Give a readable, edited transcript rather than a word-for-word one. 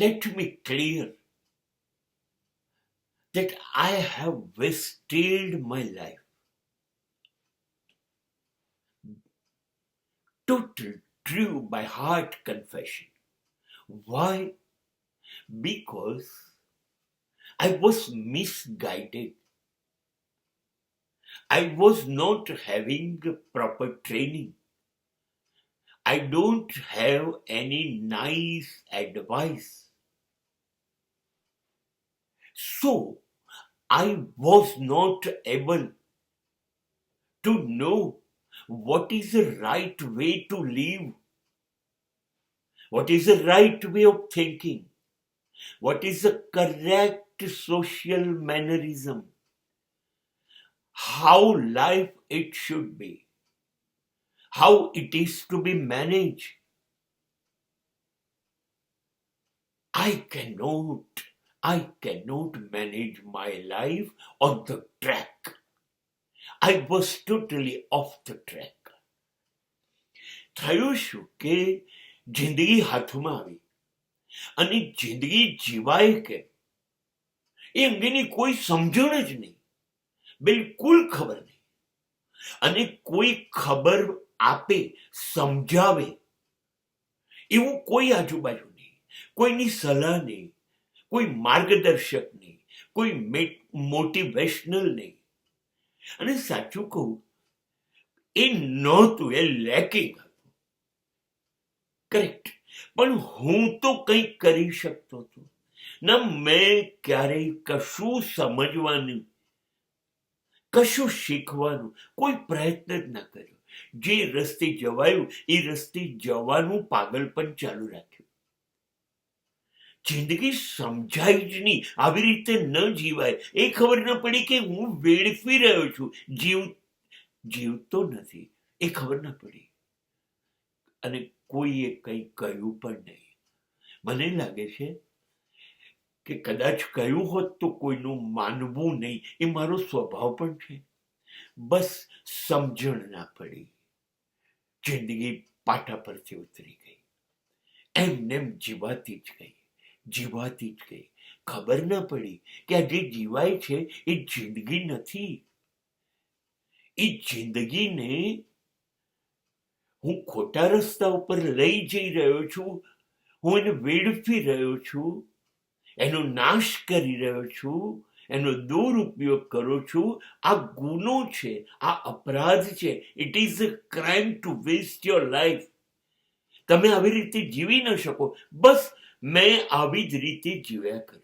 let me clear that I have wasted my life. Total, true, by heart confession. Why? Because I was misguided. I was not having proper training. I don't have any nice advice. So I was not able to know what is the right way to live, what is the right way of thinking, what is the correct social mannerism, how life it should be, how it is to be managed. I cannot manage my life on the track. I was totally off the track. થયું શું કે જિંદગી હાથમાં આવી અને જિંદગી જીવાય કેમ એ અંગેની કોઈ સમજણ જ નહીં, બિલકુલ ખબર નહીં. અને કોઈ ખબર આપે, સમજાવે એવું કોઈ આજુબાજુ નહીં, કોઈની સલાહ નહીં, કોઈ માર્ગદર્શક નહીં, કોઈ મોટિવેશનલ નહીં. અને સાચું કહું, એ નહોતું, એ લેકિંગ હતું. કરેક્ટ. પણ હું તો કંઈક કરી શકતો હતો ના. મેં ક્યારેય કશું સમજવાનું, કશું શીખવાનું કોઈ પ્રયત્ન જ ના કર્યો. જે રસ્તે જવાયું એ રસ્તે જવાનું પાગલપણ ચાલુ રાખ્યું. જિંદગી સમજાય જ નહીં, આવી રીતે ન જીવાય. એ ખબર ન પડી કે હું વેડફી રહ્યો છું, જીવતો નથી, એ ખબર ન પડી. અને કોઈએ કંઈ કહ્યું પણ નહીં. મને લાગે છે કે કદાચ કહ્યું હોત તો કોઈનું માનવું નહીં, એ મારો સ્વભાવ પણ છે. બસ સમજણ ના પડી, જિંદગી પાટા પરથી ઉતરી ગઈ, એમનેમ જીવાતી જ ગઈ. ખબર ના પડી કે આ જે જીવાય છે એ જિંદગી નથી. એ જિંદગીને હું ખોટા રસ્તા ઉપર લઈ જઈ રહ્યો છું, હું એને વેડફી રહ્યો છું, એનો નાશ કરી રહ્યો છું, એનો દુરુપયોગ કરું છું. આ ગુનો છે, આ અપરાધ છે. It is a crime to waste your life. તમે આવી રીતે જીવી ન શકો. બસ મેં આવી જ રીતે જીવ્યા કર્યું.